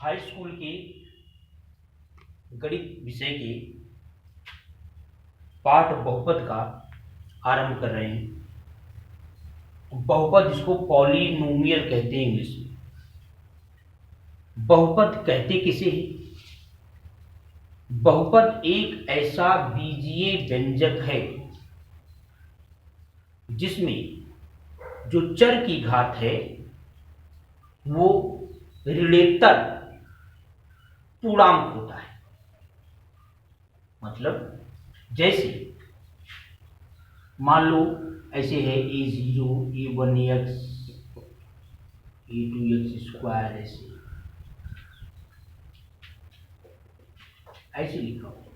High school के गणित विषय के पाठ बहुपद का आरंभ कर रहे हैं। बहुपद जिसको पॉलिनोमियल कहते हैं इंग्लिश में। बहुपद कहते किसे हैं? बहुपद एक ऐसा बीजीय व्यंजक है जिसमें जो चर की घात है वो ऋणेतर पूर्णांक होता है। मतलब जैसे मान लो ऐसे है a0 a1x a2x स्क्वायर, ऐसे लिखा हो।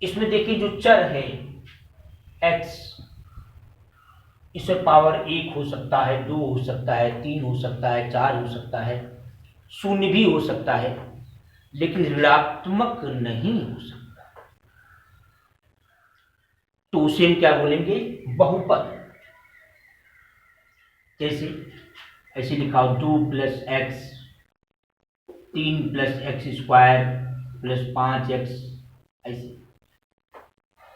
इसमें देखिए जो चर है x, इसमें पावर 1 हो सकता है, 2 हो सकता है, 3 हो सकता है, 4 हो सकता है, 0 भी हो सकता है, लेकिन ऋणात्मक नहीं हो सकता। तो उसे हम क्या बोलेंगे? बहुपद। जैसे ऐसे लिखा हो 2 + x, 3 + x स्क्वायर + 5x, ऐसे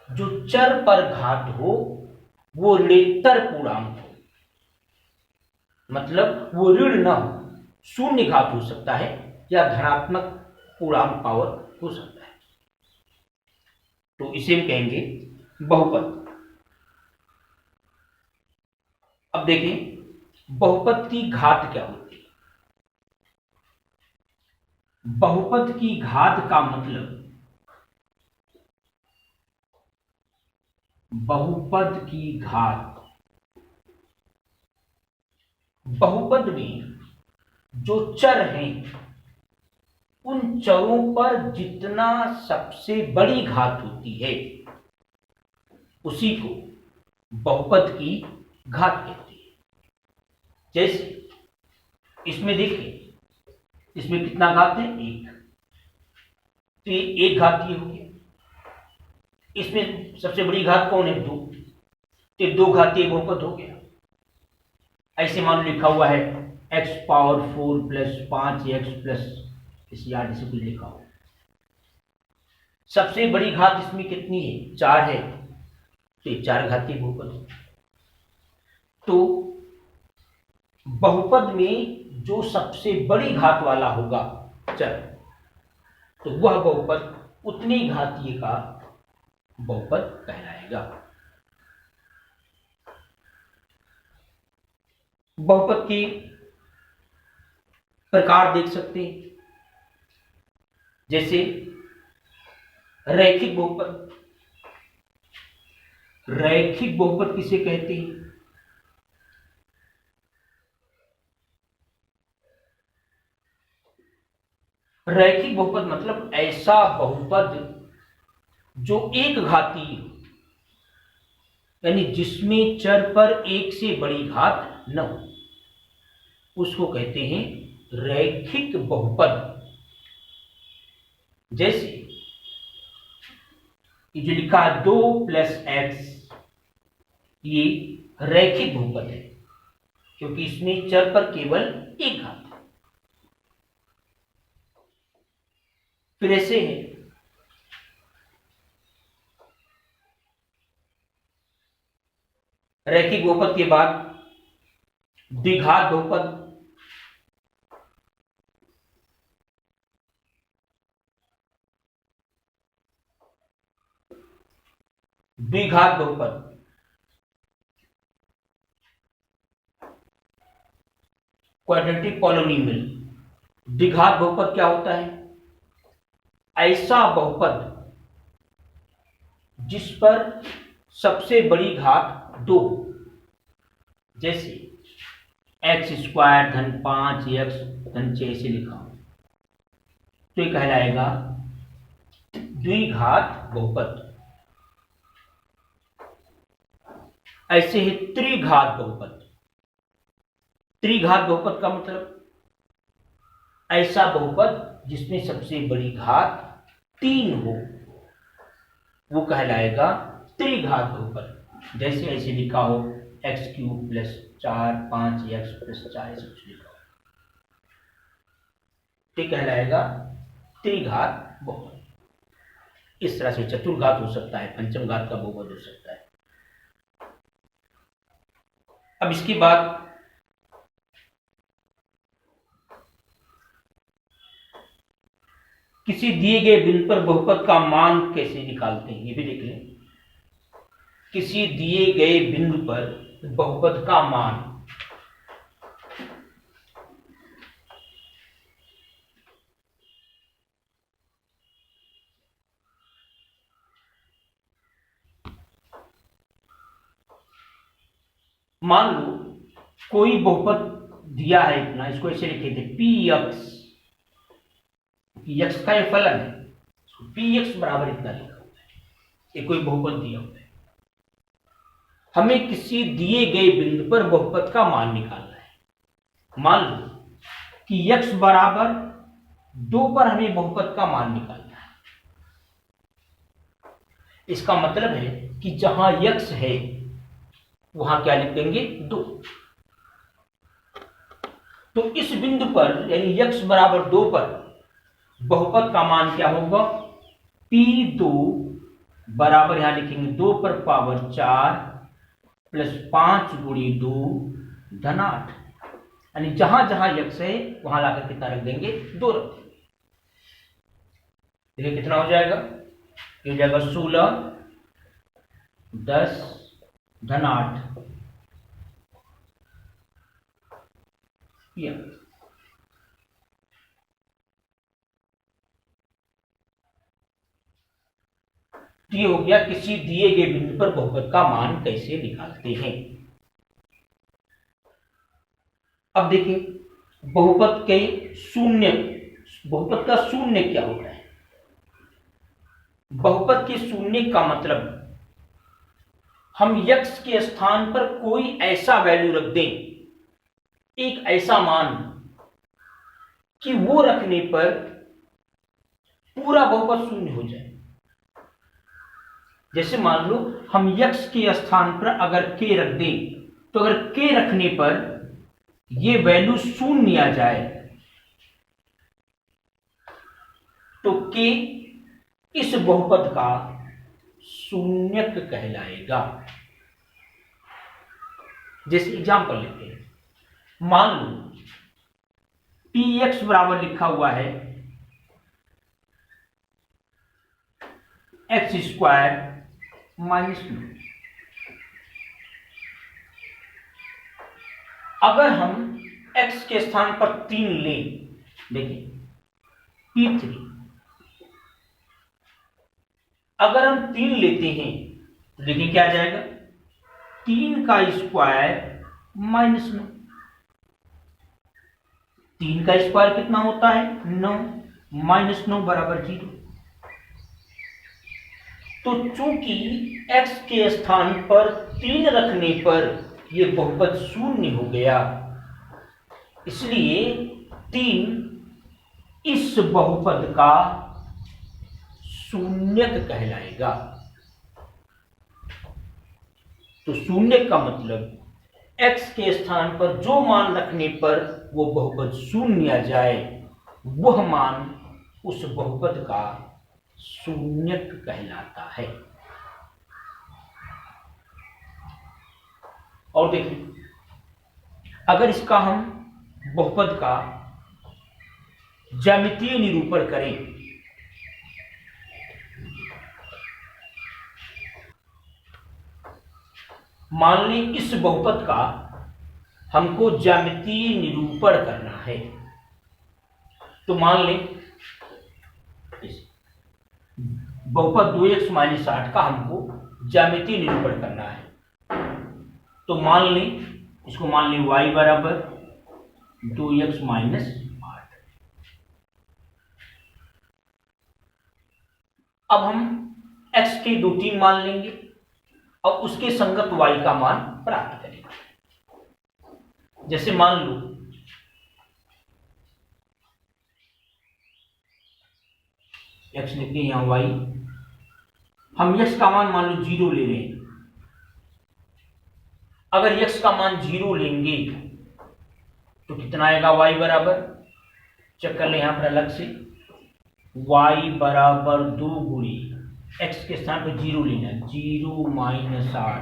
जो चर पर घात हो वो ऋणेतर पूर्णांक हो, मतलब वो ऋण न हो, शून्य घात हो सकता है या धनात्मक पूर्णांक पावर हो सकता है। तो इसे हम कहेंगे बहुपद। अब देखें बहुपद की घात क्या होती है। बहुपद की घात का मतलब बहुपद की घात, बहुपद में जो चर हैं उन चरों पर जितना सबसे बड़ी घात होती है उसी को बहुपद की घात कहते हैं। जैसे इसमें देखिए, इसमें कितना घात है? 1, तो ये एक घातीय हो गया। इसमें सबसे बड़ी घात कौन है? 2, तो 2 घातीय बहुपद हो गया। ऐसे मान लिखा हुआ है x⁴ + 5x इसी याद से कुछ लिखा हो। सबसे बड़ी घात इसमें कितनी है? 4 है, तो ये 4 घातीय बहुपद। तो बहुपद में जो सबसे बड़ी घात वाला होगा चर, तो वह बहुपद उतनी घातीय का बहुपद कहलाएगा। बहुपद के प्रकार देख सकते हैं। जैसे रैखिक बहुपद। रैखिक बहुपद किसे कहते हैं? रैखिक बहुपद मतलब ऐसा बहुपद जो एक घातीय, यानी जिसमें चर पर एक से बड़ी घात न हो, उसको कहते हैं रैखिक बहुपद। जैसे ये जो लिखा है 2 + x, ये रैखिक बहुपद है क्योंकि इसमें चर पर केवल एक घात है। फिर ऐसे है रैखिक बहुपद के बाद द्विघात बहुपद। द्विघात बहुपद क्वाड्रेटिक पॉलिनोमियल। द्विघात बहुपद क्या होता है? ऐसा बहुपद जिस पर सबसे बड़ी घात 2, जैसे x² + 5x + 6 से लिखा हो, तो ये कहलाएगा द्विघात बहुपद। ऐसे ही त्रिघात बहुपद। त्रिघात बहुपद का मतलब ऐसा बहुपद जिसमें सबसे बड़ी घात 3 हो, वो कहलाएगा त्रिघात बहुपद। जैसे ऐसे लिखा हो x³ + 4 5x प्लस 4 ऐसे कुछ लिखा हो, ये कहलाएगा त्रिघात बहुपद। इस तरह से चतुर्घात हो सकता है, पंचम घात का बहुपद हो सकता है। अब इसके बाद किसी दिए गए बिंदु पर बहुपद का मान कैसे निकालते हैं, ये भी देख लें। किसी दिए गए बिंदु पर बहुपद का मान मान लो कोई बहुपद दिया है इतना, इसको ऐसे लिखे थे पी एक्स, यक्स का ये फलन है, पी एक्स बराबर इतना लिखा हुआ है, ये कोई बहुपद दिया हुआ है। हमें किसी दिए गए बिंदु पर बहुपद का मान निकालना है। मान लो कि यक्स बराबर 2 पर हमें बहुपद का मान निकालना है। इसका मतलब है कि जहां यक्स है वहां क्या लिख देंगे 2। तो इस बिंदु पर यानी यक्स बराबर 2 पर बहुपद का मान क्या होगा, P2 बराबर यहां लिखेंगे 2 पर पावर 4 प्लस 5 गुणी 2 धन 8, यानी जहां जहां यक्स है वहां लाकर कितना रख देंगे 2 रख देंगे। देखिए कितना हो जाएगा, ये हो जाएगा 16 10 धन 8 ये हो गया किसी दिए गए बिंदु पर बहुपद का मान कैसे निकालते हैं। अब देखिए बहुपद के शून्य, बहुपद का शून्य क्या होता है। बहुपद के शून्य का मतलब हम यक्स के स्थान पर कोई ऐसा वैल्यू रख दें, एक ऐसा मान कि वो रखने पर पूरा बहुपद शून्य हो जाए। जैसे मान लो हम यक्स के स्थान पर अगर k रख दें, तो अगर k रखने पर ये वैल्यू शून्य आ जाए तो k इस बहुपद का शून्यक कहलाएगा। जैसे एग्जांपल लेते हैं, मान लो px बराबर लिखा हुआ है एक्स स्क्वायर माइनस 2। अगर हम x के स्थान पर 3 लें, देखिए P3, अगर हम 3 लेते हैं तो देखिए क्या आ जाएगा, 3 का स्क्वायर माइनस 9। 3 का स्क्वायर कितना होता है 9, माइनस 9 बराबर 0। तो चूंकि x के स्थान पर 3 रखने पर यह बहुपद शून्य हो गया, इसलिए 3 इस बहुपद का शून्यक कहलाएगा। तो शून्य का मतलब x के स्थान पर जो मान रखने पर वो बहुपद शून्य आ जाए, वह मान उस बहुपद का शून्यक कहलाता है। और देखिए अगर इसका हम बहुपद का ज्यामितीय निरूपण करें, मान लें इस बहुपद का हमको ज्यामितीय निरूपण करना है, तो मान लें बहुपद 2x माइनस 8 का हमको ज्यामितीय निरूपण करना है। तो मान लें इसको, मान लें y बराबर 2x माइनस 8। अब हम x के 2-3 मान लेंगे और उसके संगत y का मान प्राप्त करेंगे। जैसे मान लो x लिखते हैं यहां y, हम x का मान मान लो 0 ले रहे हैं। अगर x का मान 0 लेंगे तो कितना आएगा y बराबर, चेक कर ले यहां पर अलग से, y बराबर 2 गुणी x के स्थान पर 0 लेना, 0 माइनस 8,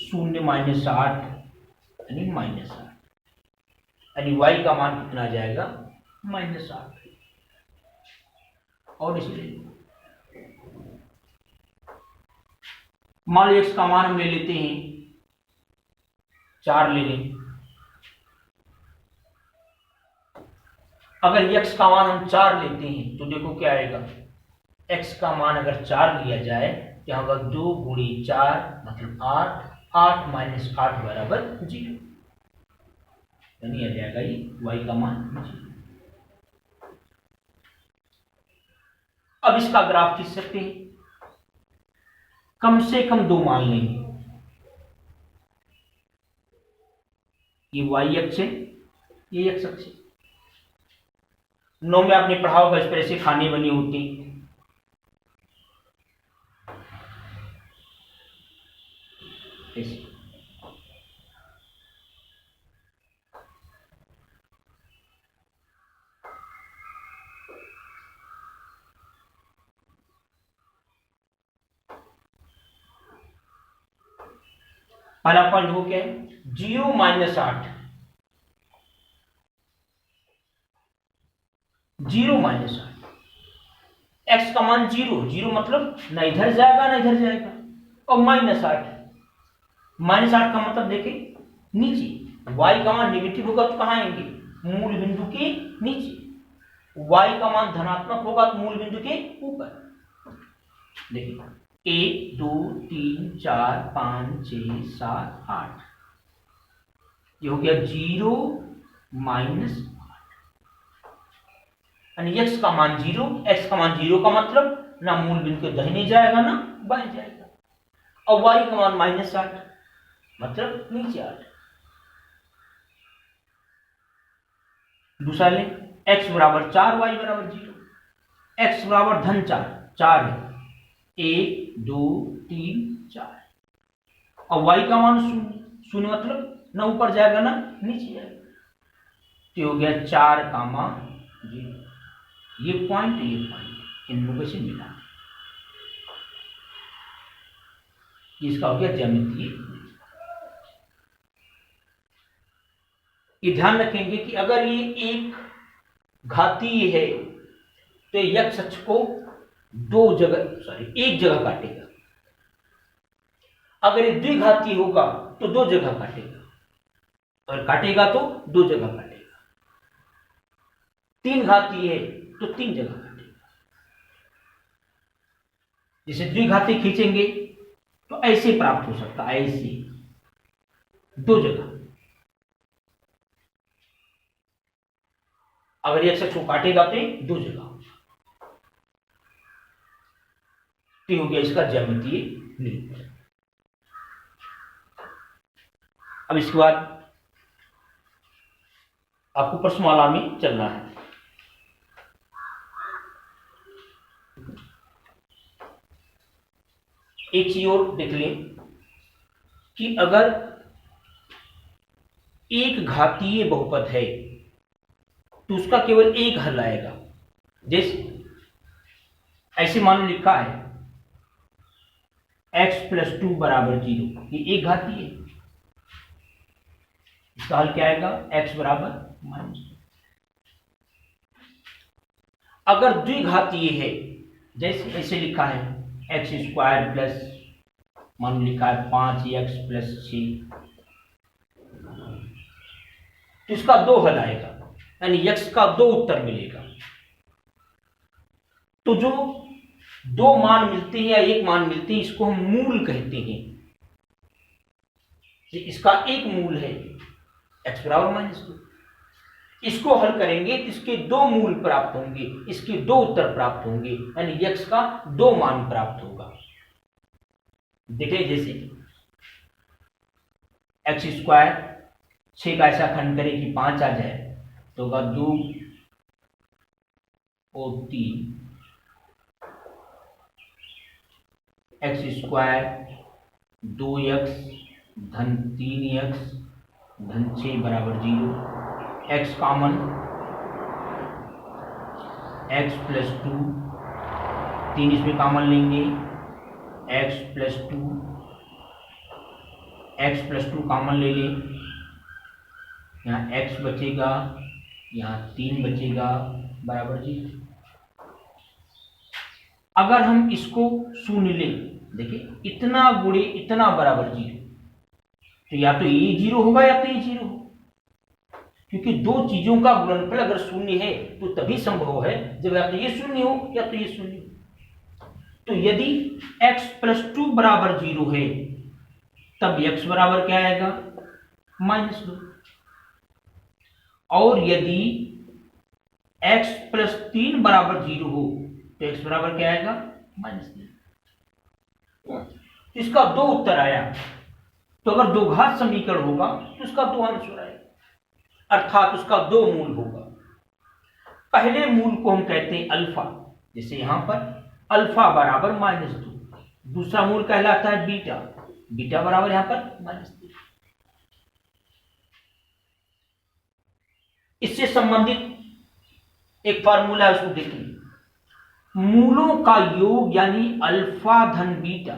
0 माइनस 8 यानी माइनस 8, यानी y का मान कितना आ जाएगा माइनस 8। और इसलिए मान लो x का मान हम ले लेते हैं 4 ले लें। अगर x का मान हम 4 लेते हैं तो देखो क्या आएगा, x का मान अगर 4 लिया जाए तो यहां पर 2 गुणी 4 मतलब 8, 8 माइनस 8 बराबर 0, यानी आ जाएगा ये y का मान 0। अब इसका ग्राफ खींच सकते हैं, कम से कम 2 मान लेंगे, ये y अक्ष है, ये x अक्ष है। 9 में आपने पढ़ा होगा इस तरह से खाने बनी होती, पहला पॉइंट हो क्या है, 0 माइनस 8, 0 माइनस 8, एक्स का मान 0, 0 मतलब ना इधर जाएगा ना इधर जाएगा, और माइनस 8, माइनस 8 का मतलब देखें नीचे, y का मान निगेटिव होगा तो कहां आएंगे, मूल बिंदु के नीचे, y का मान धनात्मक होगा तो मूल बिंदु के ऊपर। देखिए 1 2 3 4 5 6 7 8, ये हो गया 0 माइनस 8, यानी x का मान 0, x का मान 0 का मतलब ना मूल बिंदु के दाहिने जाएगा ना बाएं जाएगा, और y का मान माइनस 8 मतलब नीचे 8। दूसरा लें, x बराबर 4 y बराबर 0, x बराबर धन 4, 4 है, 1 2 3 4, और y का मान 0, 0 मतलब ना ऊपर जाएगा ना नीचे जाएगा, तो हो गया 4 का मान 0। ये पॉइंट इन लोगों से मिला, इसका हो गया ज्यामितीय। ये ध्यान रखेंगे कि अगर ये एक घातीय है तो x अक्ष को एक जगह काटेगा, अगर ये द्विघातीय होगा तो 2 जगह काटेगा, और काटेगा तो 2 जगह काटेगा, 3 घातीय है तो 3 जगह काटेगा। जैसे द्विघातीय खींचेंगे तो ऐसे प्राप्त हो सकता है, ऐसे 2 जगह, अगर ये अक्ष को काटेगा तो 2 जगह, तो हो गया इसका ज्यामितीय निरूपण। अब इसके बाद आपको प्रश्नमाला में चलना है। एक चीज और देख लें कि अगर एक घातीय बहुपद है तो उसका केवल एक हल आएगा। जैसे ऐसे मान लो लिखा है x प्लस 2 बराबर 0, ये एक घातीय है, इसका हल क्या आएगा, x बराबर माइनस। अगर द्विघातीय है, जैसे ऐसे लिखा है एक्स स्क्वायर प्लस, मान लिखा है 5x प्लस 6, तो इसका 2 हल आएगा, यानी x का 2 उत्तर मिलेगा। तो जो 2 मान मिलते हैं या एक मान मिलते हैं, इसको हम मूल कहते हैं। इसका एक मूल है x बराबर माइनस 2, इसको हल करेंगे तो इसके 2 मूल प्राप्त होंगे, इसके 2 उत्तर प्राप्त होंगे, यानी x का 2 मान प्राप्त होगा। देखें जैसे एक्स स्क्वायर 6 का ऐसा खंड करें कि 5 आ जाए तो होगा 2 और 3 एक्स स्क्वायर 2x धन 3x धन 6 बराबर 0, x कॉमन, x प्लस 2, 3 इसमें कॉमन लेंगे, x प्लस 2 कॉमन ले लें, यहाँ x बचेगा, यहाँ 3 बचेगा बराबर 0। अगर हम इसको शून्य लें, देखिए इतना गुणे इतना बराबर 0, तो या तो ये 0 होगा या तो ये 0 होगा, क्योंकि दो चीजों का गुणनफल अगर शून्य है तो तभी संभव है जब या तो ये शून्य हो या तो ये शून्य हो। तो यदि x प्लस 2 बराबर 0 है तब x बराबर क्या आएगा, -2, और यदि x प्लस 3 बराबर 0 हो तो x बराबर क्या आएगा, -3। इसका दो उत्तर आया, तो अगर दो घात समीकरण होगा तो उसका दो आंसर आएगा, अर्थात उसका दो मूल होगा। पहले मूल को हम कहते हैं अल्फा, जैसे यहां पर अल्फा बराबर -2, दूसरा मूल कहलाता है बीटा, बीटा बराबर यहां पर -3। इससे संबंधित एक फार्मूला है, उसको देखिए, मूलों का योग यानी अल्फा धन बीटा,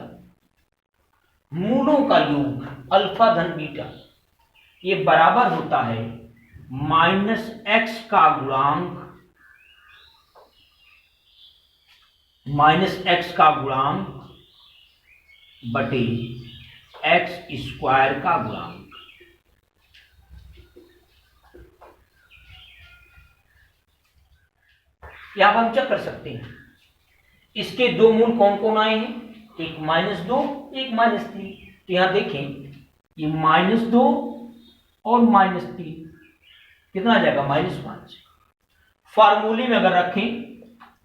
मूलों का योग अल्फा धन बीटा, ये बराबर होता है -x का गुणांक, -x का गुणांक बटे x² का गुणांक। यहां हम चेक कर सकते हैं इसके दो मूल कौन कौन आए हैं, एक -2 एक -3। तो यहां देखें ये -2 और -3 कितना आ जाएगा, -5। फार्मूले में अगर रखें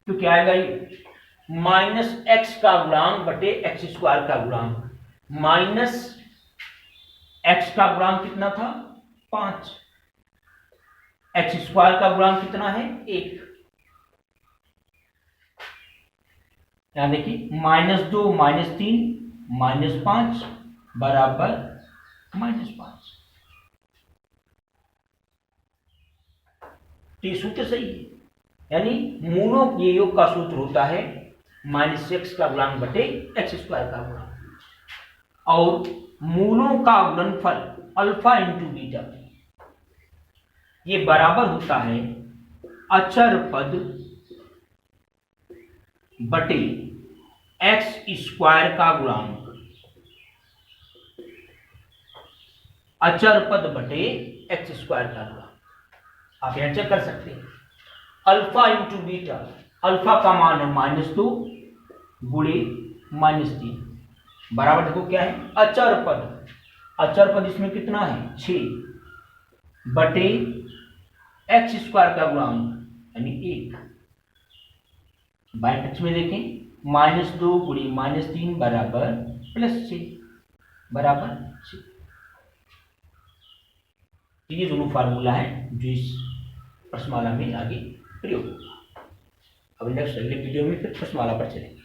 तो क्या आएगा, ये -x का गुणांक बटे x² का गुणांक, -x का गुणांक कितना था, 5, x² का गुणांक कितना है, 1। यहां देखिए -2 -3 -5 बराबर -5। तो ये सूत्र सही है, यानी मूलों के योग का सूत्र होता है -x का गुणांक बटे x² का गुणांक, और मूलों का गुणनफल अल्फा इंटू बीटा, ये बराबर होता है अचर पद बटे x² का गुणांक, अचर पद बटे x² का गुणांक। आप यहां चेक कर सकते हैं, अल्फा इंटू बीटा, अल्फा का मान है -2 गुणे -3 बराबर, देखो क्या है, अचर पद, अचर पद इसमें कितना है, 6 बटे x² का गुणांक यानी 1। बाएं पक्ष में देखें, -2 गुणे -3 बराबर +6 बराबर 6। ये दोनों फार्मूला है जो इस प्रश्नमाला में आगे प्रयोग होगा। अब नेक्स्ट अगले वीडियो में फिर प्रश्नमाला पर चलेंगे।